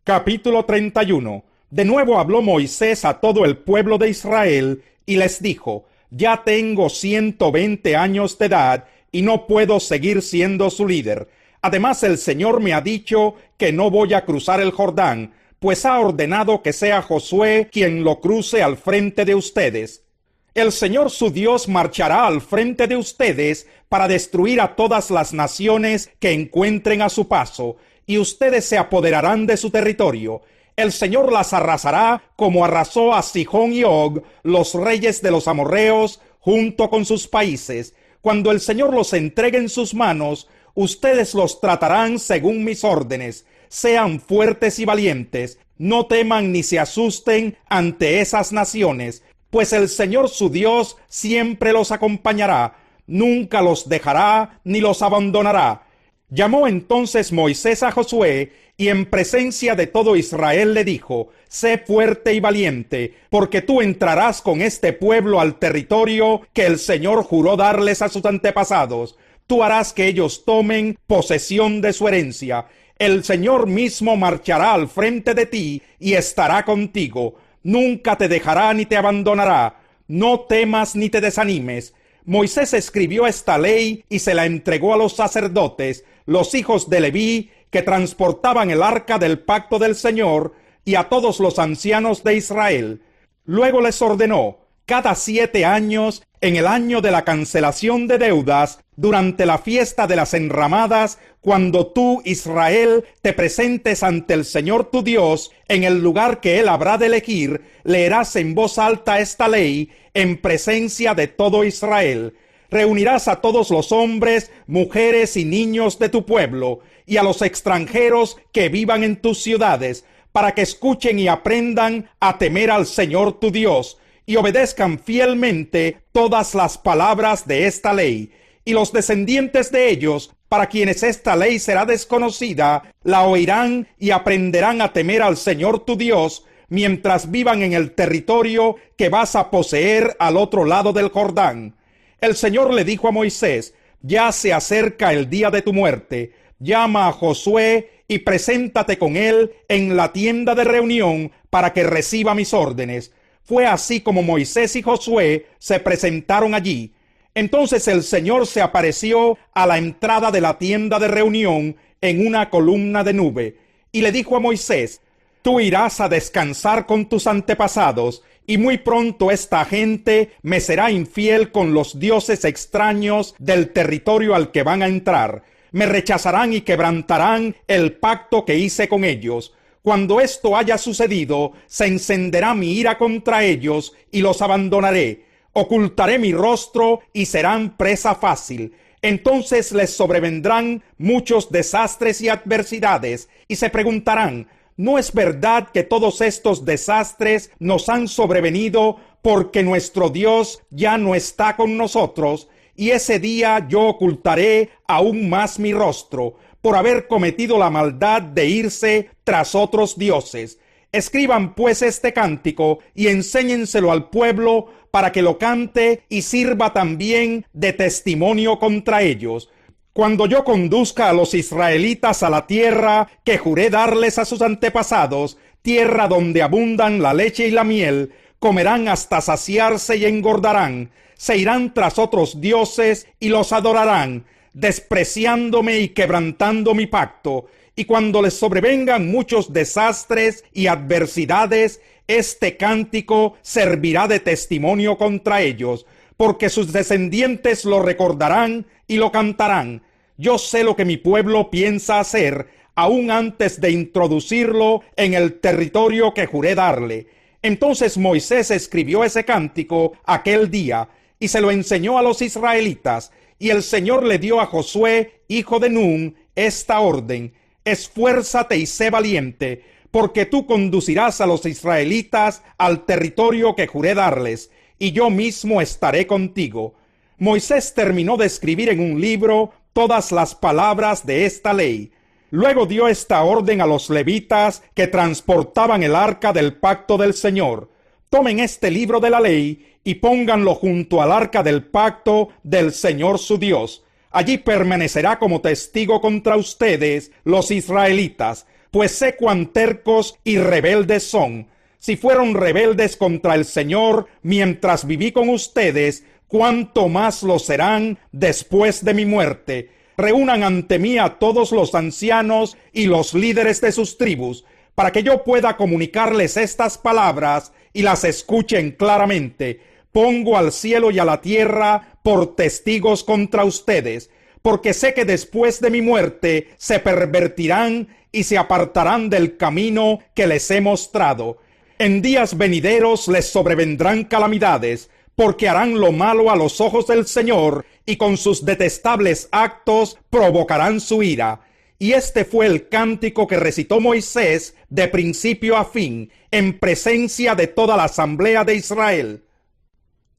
Capítulo 31. De nuevo habló Moisés a todo el pueblo de Israel y les dijo: Ya tengo 120 años de edad y no puedo seguir siendo su líder. Además, el Señor me ha dicho que no voy a cruzar el Jordán, pues ha ordenado que sea Josué quien lo cruce al frente de ustedes. El Señor su Dios marchará al frente de ustedes para destruir a todas las naciones que encuentren a su paso, y ustedes se apoderarán de su territorio. El Señor las arrasará como arrasó a Sihón y Og, los reyes de los amorreos, junto con sus países. Cuando el Señor los entregue en sus manos, ustedes los tratarán según mis órdenes. Sean fuertes y valientes, no teman ni se asusten ante esas naciones, pues el Señor su Dios siempre los acompañará, nunca los dejará ni los abandonará. Llamó entonces Moisés a Josué, y en presencia de todo Israel le dijo: Sé fuerte y valiente, porque tú entrarás con este pueblo al territorio que el Señor juró darles a sus antepasados. Tú harás que ellos tomen posesión de su herencia. El Señor mismo marchará al frente de ti y estará contigo. Nunca te dejará ni te abandonará. No temas ni te desanimes. Moisés escribió esta ley y se la entregó a los sacerdotes, los hijos de Leví, que transportaban el arca del pacto del Señor, y a todos los ancianos de Israel. Luego les ordenó: cada 7 años, en el año de la cancelación de deudas, durante la fiesta de las enramadas, cuando tú, Israel, te presentes ante el Señor tu Dios, en el lugar que Él habrá de elegir, leerás en voz alta esta ley, en presencia de todo Israel. Reunirás a todos los hombres, mujeres y niños de tu pueblo, y a los extranjeros que vivan en tus ciudades, para que escuchen y aprendan a temer al Señor tu Dios, y obedezcan fielmente todas las palabras de esta ley. Y los descendientes de ellos, para quienes esta ley será desconocida, la oirán y aprenderán a temer al Señor tu Dios, mientras vivan en el territorio que vas a poseer al otro lado del Jordán. El Señor le dijo a Moisés: Ya se acerca el día de tu muerte. Llama a Josué y preséntate con él en la tienda de reunión para que reciba mis órdenes. Fue así como Moisés y Josué se presentaron allí. Entonces el Señor se apareció a la entrada de la tienda de reunión en una columna de nube, y le dijo a Moisés: Tú irás a descansar con tus antepasados, y muy pronto esta gente me será infiel con los dioses extraños del territorio al que van a entrar. Me rechazarán y quebrantarán el pacto que hice con ellos. Cuando esto haya sucedido, se encenderá mi ira contra ellos y los abandonaré. Ocultaré mi rostro y serán presa fácil. Entonces les sobrevendrán muchos desastres y adversidades, y se preguntarán: ¿no es verdad que todos estos desastres nos han sobrevenido porque nuestro Dios ya no está con nosotros? Y ese día yo ocultaré aún más mi rostro, por haber cometido la maldad de irse tras otros dioses. Escriban pues este cántico y enséñenselo al pueblo, para que lo cante y sirva también de testimonio contra ellos. Cuando yo conduzca a los israelitas a la tierra que juré darles a sus antepasados, tierra donde abundan la leche y la miel, comerán hasta saciarse y engordarán. Se irán tras otros dioses y los adorarán, despreciándome y quebrantando mi pacto. Y cuando les sobrevengan muchos desastres y adversidades, este cántico servirá de testimonio contra ellos, porque sus descendientes lo recordarán y lo cantarán. Yo sé lo que mi pueblo piensa hacer, aún antes de introducirlo en el territorio que juré darle. Entonces Moisés escribió ese cántico aquel día, y se lo enseñó a los israelitas, y el Señor le dio a Josué, hijo de Nun, esta orden: Esfuérzate y sé valiente, porque tú conducirás a los israelitas al territorio que juré darles, y yo mismo estaré contigo. Moisés terminó de escribir en un libro todas las palabras de esta ley. Luego dio esta orden a los levitas que transportaban el arca del pacto del Señor: Tomen este libro de la ley y pónganlo junto al arca del pacto del Señor su Dios. Allí permanecerá como testigo contra ustedes, los israelitas, pues sé cuán tercos y rebeldes son. Si fueron rebeldes contra el Señor mientras viví con ustedes, cuánto más lo serán después de mi muerte. Reúnan ante mí a todos los ancianos y los líderes de sus tribus, para que yo pueda comunicarles estas palabras y las escuchen claramente. Pongo al cielo y a la tierra por testigos contra ustedes, porque sé que después de mi muerte se pervertirán y se apartarán del camino que les he mostrado. En días venideros les sobrevendrán calamidades, porque harán lo malo a los ojos del Señor, y con sus detestables actos provocarán su ira. Y este fue el cántico que recitó Moisés de principio a fin, en presencia de toda la asamblea de Israel.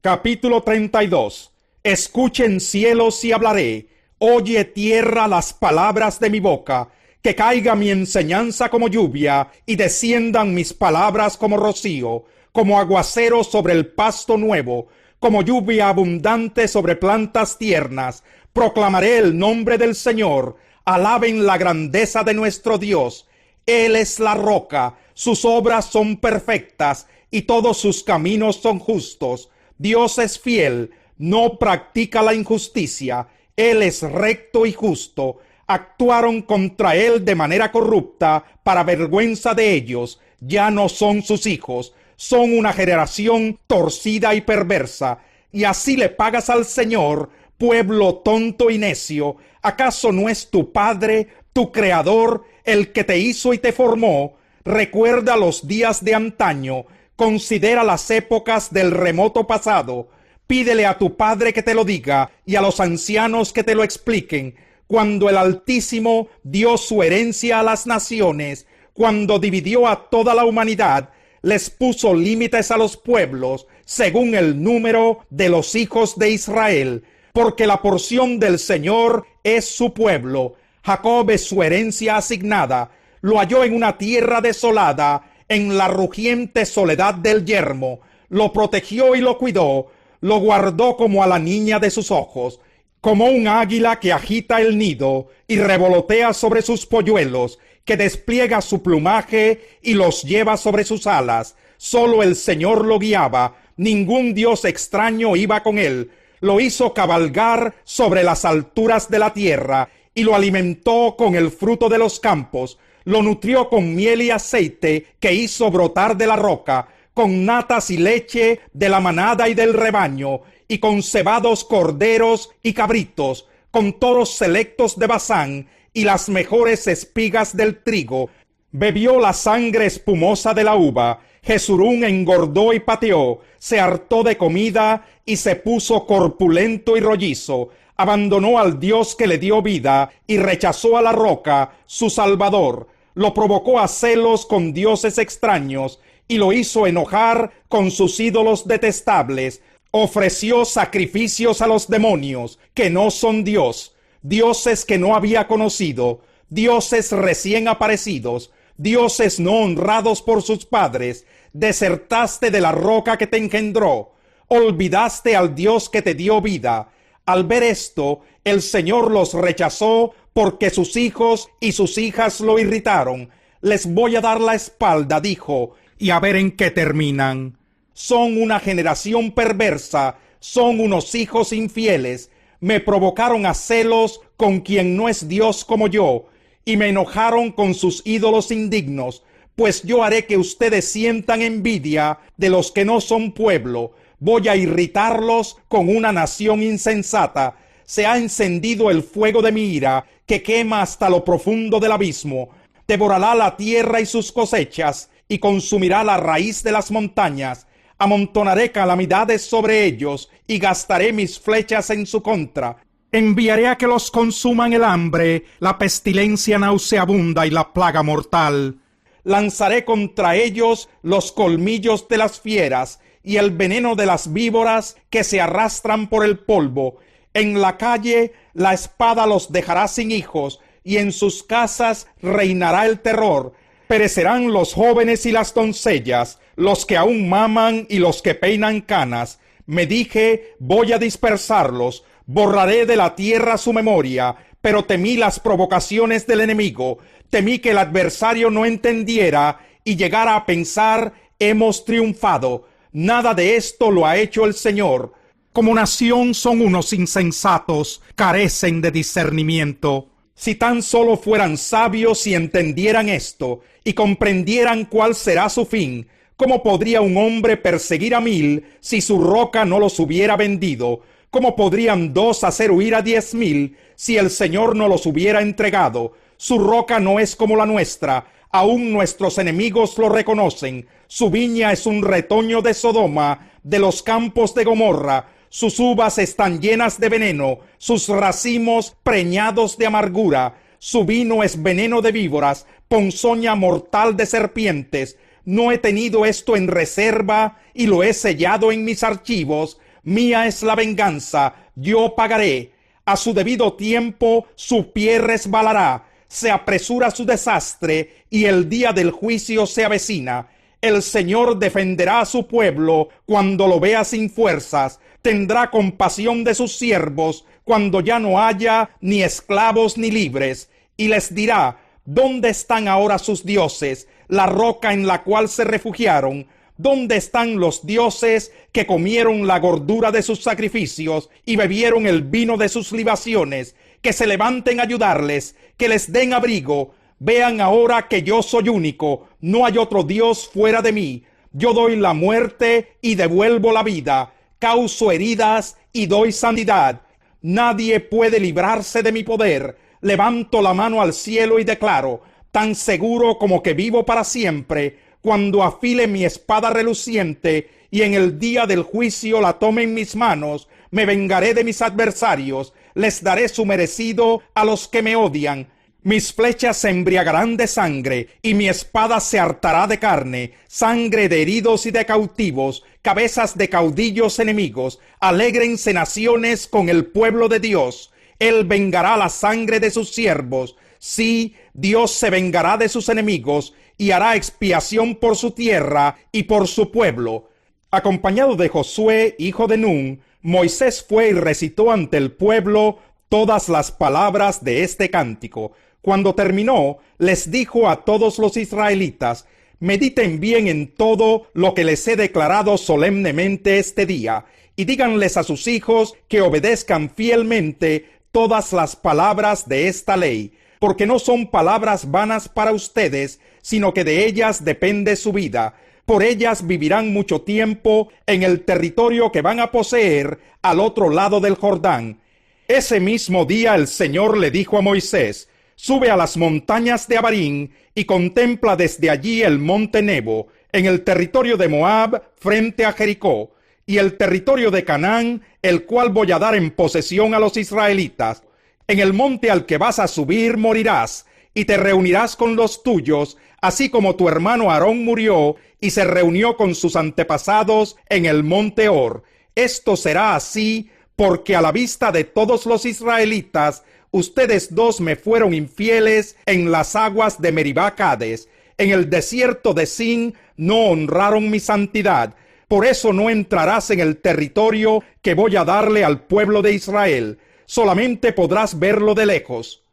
Capítulo 32. Escuchen cielos y hablaré, oye tierra las palabras de mi boca, que caiga mi enseñanza como lluvia, y desciendan mis palabras como rocío, como aguacero sobre el pasto nuevo, como lluvia abundante sobre plantas tiernas. Proclamaré el nombre del Señor, alaben la grandeza de nuestro Dios. Él es la roca, sus obras son perfectas, y todos sus caminos son justos. Dios es fiel, no practica la injusticia, Él es recto y justo. Actuaron contra él de manera corrupta, para vergüenza de ellos. Ya no son sus hijos, son una generación torcida y perversa. Y así le pagas al Señor, pueblo tonto y necio. ¿Acaso no es tu Padre, tu Creador, el que te hizo y te formó? Recuerda los días de antaño, considera las épocas del remoto pasado. Pídele a tu Padre que te lo diga, y a los ancianos que te lo expliquen. Cuando el Altísimo dio su herencia a las naciones, cuando dividió a toda la humanidad, les puso límites a los pueblos, según el número de los hijos de Israel, porque la porción del Señor es su pueblo. Jacob es su herencia asignada, lo halló en una tierra desolada, en la rugiente soledad del yermo, lo protegió y lo cuidó, lo guardó como a la niña de sus ojos, como un águila que agita el nido y revolotea sobre sus polluelos, que despliega su plumaje y los lleva sobre sus alas. Solo el Señor lo guiaba, ningún dios extraño iba con él. Lo hizo cabalgar sobre las alturas de la tierra y lo alimentó con el fruto de los campos. Lo nutrió con miel y aceite que hizo brotar de la roca, con natas y leche de la manada y del rebaño, y con cebados corderos y cabritos, con toros selectos de Basán, y las mejores espigas del trigo. Bebió la sangre espumosa de la uva. Jesurún engordó y pateó, se hartó de comida y se puso corpulento y rollizo. Abandonó al Dios que le dio vida y rechazó a la roca, su Salvador. Lo provocó a celos con dioses extraños y lo hizo enojar con sus ídolos detestables. Ofreció sacrificios a los demonios, que no son Dios, dioses que no había conocido, dioses recién aparecidos, dioses no honrados por sus padres. Desertaste de la roca que te engendró, olvidaste al Dios que te dio vida. Al ver esto, el Señor los rechazó, porque sus hijos y sus hijas lo irritaron. Les voy a dar la espalda, dijo, y a ver en qué terminan. Son una generación perversa, son unos hijos infieles. Me provocaron a celos con quien no es Dios como yo, y me enojaron con sus ídolos indignos. Pues yo haré que ustedes sientan envidia de los que no son pueblo. Voy a irritarlos con una nación insensata. Se ha encendido el fuego de mi ira, que quema hasta lo profundo del abismo. Devorará la tierra y sus cosechas, y consumirá la raíz de las montañas. Amontonaré calamidades sobre ellos, y gastaré mis flechas en su contra. Enviaré a que los consuman el hambre, la pestilencia nauseabunda y la plaga mortal. Lanzaré contra ellos los colmillos de las fieras, y el veneno de las víboras que se arrastran por el polvo. En la calle la espada los dejará sin hijos, y en sus casas reinará el terror. Perecerán los jóvenes y las doncellas, los que aún maman y los que peinan canas. Me dije, voy a dispersarlos, borraré de la tierra su memoria, pero temí las provocaciones del enemigo, temí que el adversario no entendiera y llegara a pensar: hemos triunfado. Nada de esto lo ha hecho el Señor. Como nación son unos insensatos, carecen de discernimiento. Si tan solo fueran sabios y entendieran esto, y comprendieran cuál será su fin, ¿cómo podría un hombre perseguir a 1000 si su roca no los hubiera vendido? ¿Cómo podrían 2 hacer huir a 10,000 si el Señor no los hubiera entregado? Su roca no es como la nuestra, aún nuestros enemigos lo reconocen. Su viña es un retoño de Sodoma, de los campos de Gomorra. Sus uvas están llenas de veneno, sus racimos preñados de amargura. Su vino es veneno de víboras, ponzoña mortal de serpientes. No he tenido esto en reserva y lo he sellado en mis archivos. Mía es la venganza, yo pagaré. A su debido tiempo su pie resbalará. Se apresura su desastre y el día del juicio se avecina. El Señor defenderá a su pueblo cuando lo vea sin fuerzas. Tendrá compasión de sus siervos cuando ya no haya ni esclavos ni libres. Y les dirá: ¿dónde están ahora sus dioses, la roca en la cual se refugiaron? ¿Dónde están los dioses que comieron la gordura de sus sacrificios y bebieron el vino de sus libaciones? Que se levanten a ayudarles, que les den abrigo. Vean ahora que yo soy único, no hay otro Dios fuera de mí. Yo doy la muerte y devuelvo la vida, causo heridas y doy sanidad. Nadie puede librarse de mi poder. Levanto la mano al cielo y declaro, tan seguro como que vivo para siempre, cuando afile mi espada reluciente y en el día del juicio la tome en mis manos, me vengaré de mis adversarios, les daré su merecido a los que me odian. Mis flechas se embriagarán de sangre, y mi espada se hartará de carne, sangre de heridos y de cautivos, cabezas de caudillos enemigos. Alégrense naciones con el pueblo de Dios. Él vengará la sangre de sus siervos. Sí, Dios se vengará de sus enemigos, y hará expiación por su tierra y por su pueblo. Acompañado de Josué, hijo de Nun, Moisés fue y recitó ante el pueblo todas las palabras de este cántico. Cuando terminó, les dijo a todos los israelitas: mediten bien en todo lo que les he declarado solemnemente este día, y díganles a sus hijos que obedezcan fielmente todas las palabras de esta ley, porque no son palabras vanas para ustedes, sino que de ellas depende su vida. Por ellas vivirán mucho tiempo en el territorio que van a poseer al otro lado del Jordán. Ese mismo día el Señor le dijo a Moisés: sube a las montañas de Abarín y contempla desde allí el monte Nebo, en el territorio de Moab, frente a Jericó, y el territorio de Canaán, el cual voy a dar en posesión a los israelitas. En el monte al que vas a subir morirás, y te reunirás con los tuyos, así como tu hermano Aarón murió y se reunió con sus antepasados en el monte Hor. Esto será así porque a la vista de todos los israelitas, ustedes dos me fueron infieles en las aguas de Meribá Cades. En el desierto de Sin no honraron mi santidad. Por eso no entrarás en el territorio que voy a darle al pueblo de Israel. Solamente podrás verlo de lejos.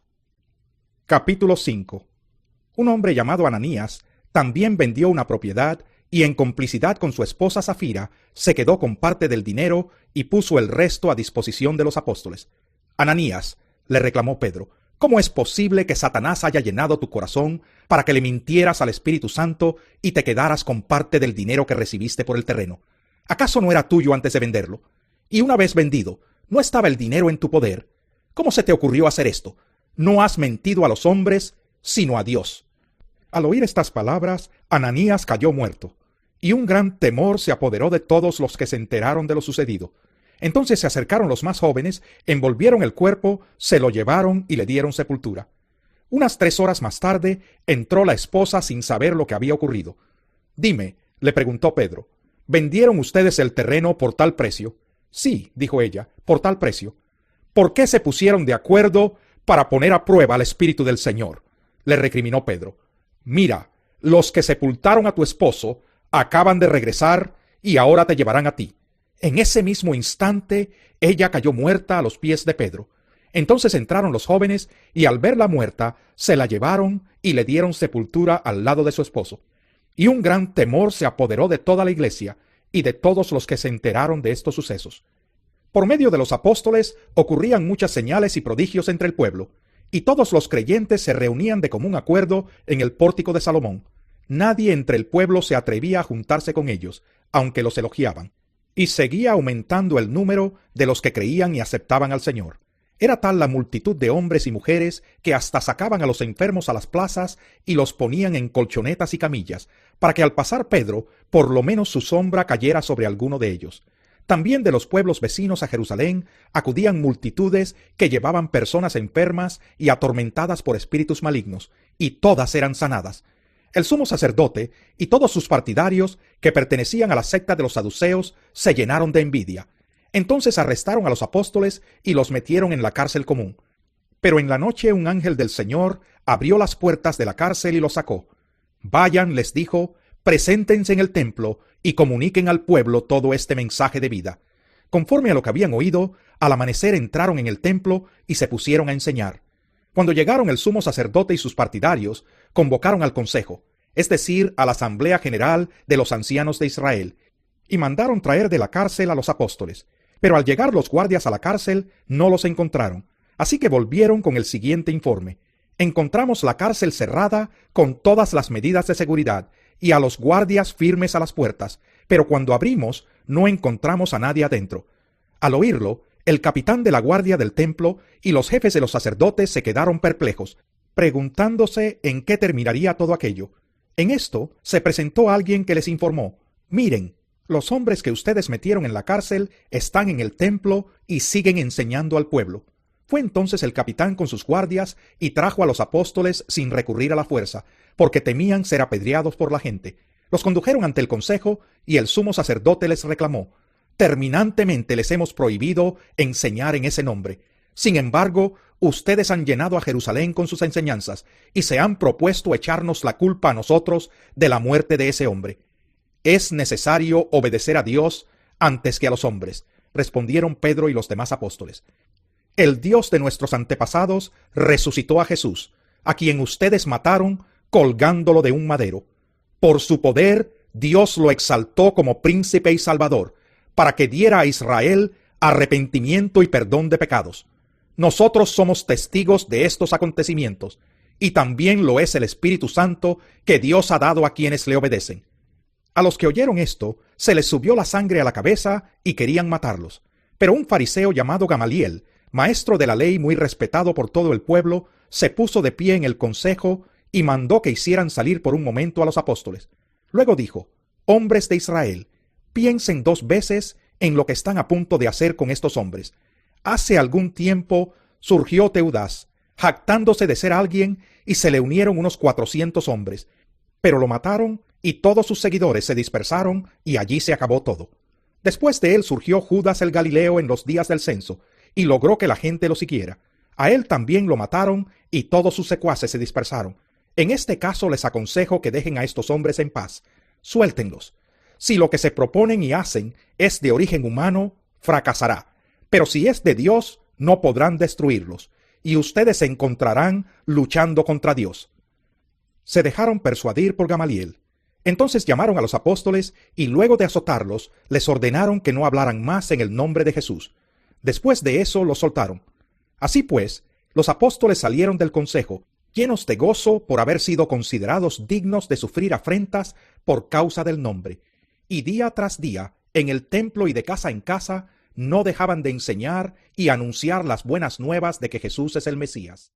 Capítulo 5. Un hombre llamado Ananías también vendió una propiedad y en complicidad con su esposa Safira se quedó con parte del dinero y puso el resto a disposición de los apóstoles. Ananías, le reclamó Pedro, ¿cómo es posible que Satanás haya llenado tu corazón para que le mintieras al Espíritu Santo y te quedaras con parte del dinero que recibiste por el terreno? ¿Acaso no era tuyo antes de venderlo? Y una vez vendido, ¿no estaba el dinero en tu poder? ¿Cómo se te ocurrió hacer esto? No has mentido a los hombres, sino a Dios. Al oír estas palabras, Ananías cayó muerto, y un gran temor se apoderó de todos los que se enteraron de lo sucedido. Entonces se acercaron los más jóvenes, envolvieron el cuerpo, se lo llevaron y le dieron sepultura. Unas 3 horas más tarde, entró la esposa sin saber lo que había ocurrido. «Dime», le preguntó Pedro, ¿vendieron ustedes el terreno por tal precio? «Sí», dijo ella, «por tal precio». «¿Por qué se pusieron de acuerdo para poner a prueba al Espíritu del Señor?», le recriminó Pedro. «Mira, los que sepultaron a tu esposo acaban de regresar y ahora te llevarán a ti». En ese mismo instante, ella cayó muerta a los pies de Pedro. Entonces entraron los jóvenes y al verla muerta, se la llevaron y le dieron sepultura al lado de su esposo. Y un gran temor se apoderó de toda la iglesia y de todos los que se enteraron de estos sucesos. Por medio de los apóstoles ocurrían muchas señales y prodigios entre el pueblo, y todos los creyentes se reunían de común acuerdo en el pórtico de Salomón. Nadie entre el pueblo se atrevía a juntarse con ellos, aunque los elogiaban. Y seguía aumentando el número de los que creían y aceptaban al Señor. Era tal la multitud de hombres y mujeres que hasta sacaban a los enfermos a las plazas y los ponían en colchonetas y camillas, para que al pasar Pedro, por lo menos su sombra cayera sobre alguno de ellos. También de los pueblos vecinos a Jerusalén acudían multitudes que llevaban personas enfermas y atormentadas por espíritus malignos, y todas eran sanadas. El sumo sacerdote y todos sus partidarios, que pertenecían a la secta de los saduceos, se llenaron de envidia. Entonces arrestaron a los apóstoles y los metieron en la cárcel común. Pero en la noche un ángel del Señor abrió las puertas de la cárcel y los sacó. Vayan, les dijo, preséntense en el templo y comuniquen al pueblo todo este mensaje de vida. Conforme a lo que habían oído, al amanecer entraron en el templo y se pusieron a enseñar. Cuando llegaron el sumo sacerdote y sus partidarios, convocaron al consejo, es decir, a la asamblea general de los ancianos de Israel, y mandaron traer de la cárcel a los apóstoles. Pero al llegar los guardias a la cárcel, no los encontraron. Así que volvieron con el siguiente informe. Encontramos la cárcel cerrada con todas las medidas de seguridad y a los guardias firmes a las puertas, pero cuando abrimos no encontramos a nadie adentro. Al oírlo, el capitán de la guardia del templo y los jefes de los sacerdotes se quedaron perplejos, preguntándose en qué terminaría todo aquello. En esto se presentó alguien que les informó: miren, los hombres que ustedes metieron en la cárcel están en el templo y siguen enseñando al pueblo. Fue entonces el capitán con sus guardias y trajo a los apóstoles sin recurrir a la fuerza, porque temían ser apedreados por la gente. Los condujeron ante el consejo y el sumo sacerdote les reclamó: terminantemente les hemos prohibido enseñar en ese nombre. Sin embargo, ustedes han llenado a Jerusalén con sus enseñanzas y se han propuesto echarnos la culpa a nosotros de la muerte de ese hombre. Es necesario obedecer a Dios antes que a los hombres, respondieron Pedro y los demás apóstoles. El Dios de nuestros antepasados resucitó a Jesús, a quien ustedes mataron colgándolo de un madero. Por su poder, Dios lo exaltó como príncipe y salvador, para que diera a Israel arrepentimiento y perdón de pecados. Nosotros somos testigos de estos acontecimientos, y también lo es el Espíritu Santo que Dios ha dado a quienes le obedecen. A los que oyeron esto, se les subió la sangre a la cabeza y querían matarlos. Pero un fariseo llamado Gamaliel, maestro de la ley muy respetado por todo el pueblo, se puso de pie en el consejo y mandó que hicieran salir por un momento a los apóstoles. Luego dijo: hombres de Israel, piensen 2 veces en lo que están a punto de hacer con estos hombres. Hace algún tiempo surgió Teudas, jactándose de ser alguien, y se le unieron unos 400 hombres, pero lo mataron y todos sus seguidores se dispersaron y allí se acabó todo. Después de él surgió Judas el Galileo en los días del censo, y logró que la gente lo siguiera. A él también lo mataron y todos sus secuaces se dispersaron. En este caso les aconsejo que dejen a estos hombres en paz. Suéltenlos. Si lo que se proponen y hacen es de origen humano, fracasará. Pero si es de Dios, no podrán destruirlos, y ustedes se encontrarán luchando contra Dios. Se dejaron persuadir por Gamaliel. Entonces llamaron a los apóstoles y luego de azotarlos, les ordenaron que no hablaran más en el nombre de Jesús. Después de eso los soltaron. Así pues, los apóstoles salieron del consejo, llenos de gozo por haber sido considerados dignos de sufrir afrentas por causa del nombre. Y día tras día, en el templo y de casa en casa, no dejaban de enseñar y anunciar las buenas nuevas de que Jesús es el Mesías.